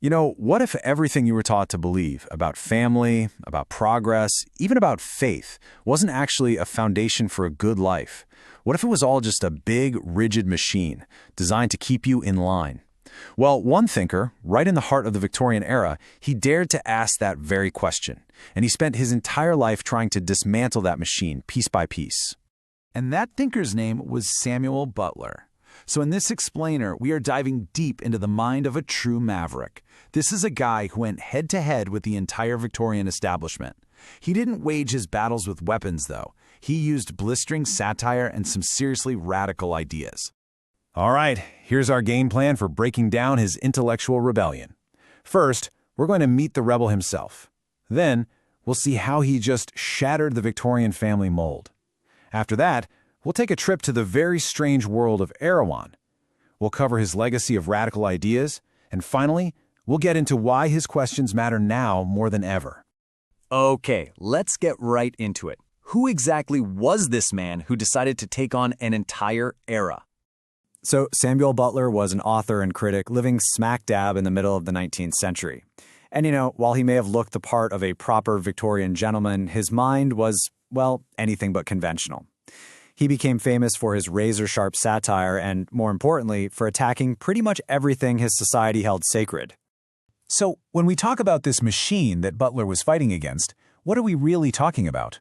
What if everything you were taught to believe about family, about progress, even about faith, wasn't actually a foundation for a good life? What if it was all just a big, rigid machine designed to keep you in line? Well, one thinker, right in the heart of the Victorian era, he dared to ask that very question, and he spent his entire life trying to dismantle that machine piece by piece. And that thinker's name was Samuel Butler. So in this explainer, we are diving deep into the mind of a true maverick. This is a guy who went head-to-head with the entire Victorian establishment. He didn't wage his battles with weapons, though. He used blistering satire and some seriously radical ideas. All right, here's our game plan for breaking down his intellectual rebellion. First, we're going to meet the rebel himself. Then, we'll see how he just shattered the Victorian family mold. After that, we'll take a trip to the very strange world of Erewhon. We'll cover his legacy of radical ideas, and finally, we'll get into why his questions matter now more than ever. Okay, let's get right into it. Who exactly was this man who decided to take on an entire era? So Samuel Butler was an author and critic living smack dab in the middle of the 19th century. And while he may have looked the part of a proper Victorian gentleman, his mind was, well, anything but conventional. He became famous for his razor-sharp satire and, more importantly, for attacking pretty much everything his society held sacred. So, when we talk about this machine that Butler was fighting against, what are we really talking about?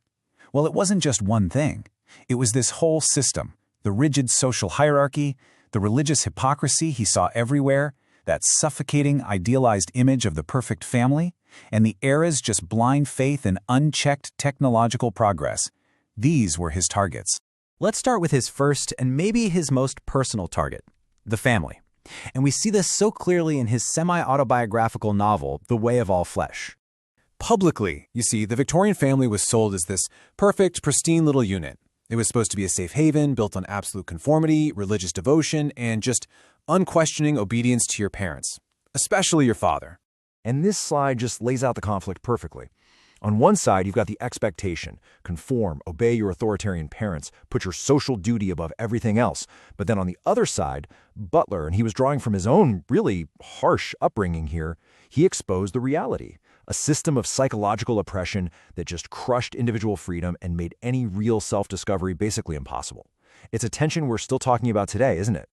Well, it wasn't just one thing. It was this whole system, the rigid social hierarchy, the religious hypocrisy he saw everywhere, that suffocating, idealized image of the perfect family, and the era's just blind faith and unchecked technological progress. These were his targets. Let's start with his first and maybe his most personal target, the family. And we see this so clearly in his semi-autobiographical novel, The Way of All Flesh. Publicly, you see, the Victorian family was sold as this perfect, pristine little unit. It was supposed to be a safe haven built on absolute conformity, religious devotion, and just unquestioning obedience to your parents, especially your father. And this slide just lays out the conflict perfectly. On one side, you've got the expectation, conform, obey your authoritarian parents, put your social duty above everything else. But then on the other side, Butler, and he was drawing from his own really harsh upbringing here, he exposed the reality, a system of psychological oppression that just crushed individual freedom and made any real self-discovery basically impossible. It's a tension we're still talking about today, isn't it?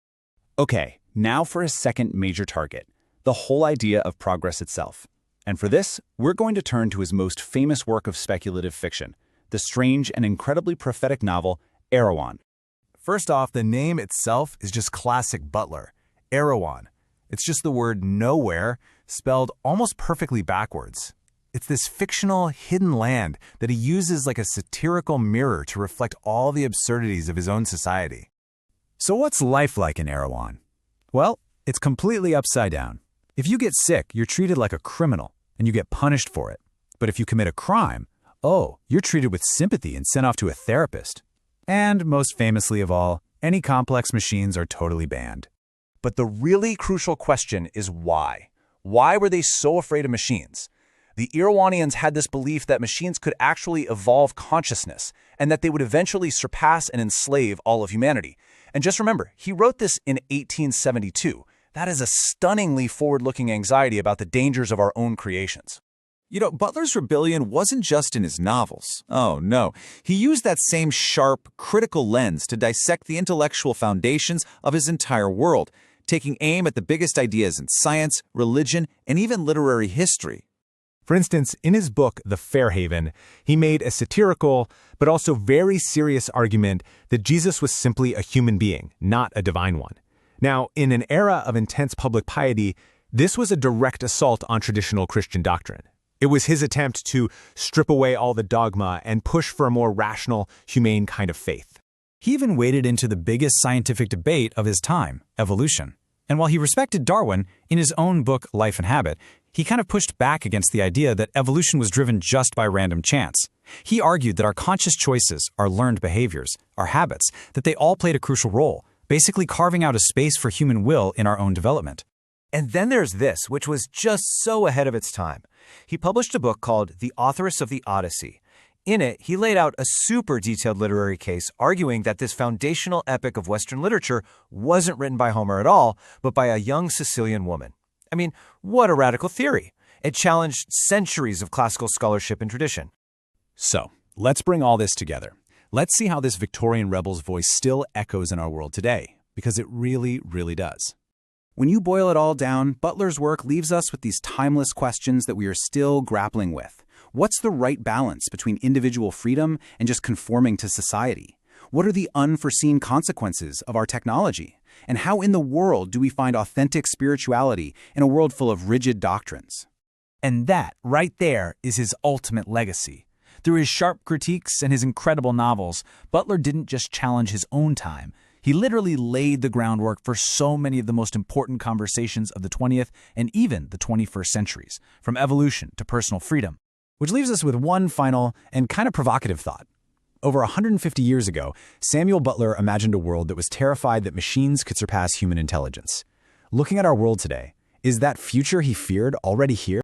Okay, now for his second major target, the whole idea of progress itself. And for this, we're going to turn to his most famous work of speculative fiction, the strange and incredibly prophetic novel, Erewhon. First off, the name itself is just classic Butler, Erewhon. It's just the word nowhere, spelled almost perfectly backwards. It's this fictional, hidden land that he uses like a satirical mirror to reflect all the absurdities of his own society. So what's life like in Erewhon? Well, it's completely upside down. If you get sick, you're treated like a criminal, and you get punished for it. But if you commit a crime, you're treated with sympathy and sent off to a therapist. And most famously of all, any complex machines are totally banned. But the really crucial question is why? Why were they so afraid of machines? The Erewhonians had this belief that machines could actually evolve consciousness, and that they would eventually surpass and enslave all of humanity. And just remember, he wrote this in 1872. That is a stunningly forward-looking anxiety about the dangers of our own creations. Butler's rebellion wasn't just in his novels. Oh, no. He used that same sharp, critical lens to dissect the intellectual foundations of his entire world, taking aim at the biggest ideas in science, religion, and even literary history. For instance, in his book, The Fairhaven, he made a satirical, but also very serious argument that Jesus was simply a human being, not a divine one. Now, in an era of intense public piety, this was a direct assault on traditional Christian doctrine. It was his attempt to strip away all the dogma and push for a more rational, humane kind of faith. He even waded into the biggest scientific debate of his time, evolution. And while he respected Darwin, in his own book, Life and Habit, he kind of pushed back against the idea that evolution was driven just by random chance. He argued that our conscious choices, our learned behaviors, our habits, that they all played a crucial role, basically carving out a space for human will in our own development. And then there's this, which was just so ahead of its time. He published a book called The Authoress of the Odyssey. In it, he laid out a super detailed literary case arguing that this foundational epic of Western literature wasn't written by Homer at all, but by a young Sicilian woman. I mean, what a radical theory. It challenged centuries of classical scholarship and tradition. So, let's bring all this together. Let's see how this Victorian rebel's voice still echoes in our world today, because it really, really does. When you boil it all down, Butler's work leaves us with these timeless questions that we are still grappling with. What's the right balance between individual freedom and just conforming to society? What are the unforeseen consequences of our technology? And how in the world do we find authentic spirituality in a world full of rigid doctrines? And that, right there, is his ultimate legacy. Through his sharp critiques and his incredible novels, Butler didn't just challenge his own time. He literally laid the groundwork for so many of the most important conversations of the 20th and even the 21st centuries, from evolution to personal freedom. Which leaves us with one final and kind of provocative thought. Over 150 years ago, Samuel Butler imagined a world that was terrified that machines could surpass human intelligence. Looking at our world today, is that future he feared already here?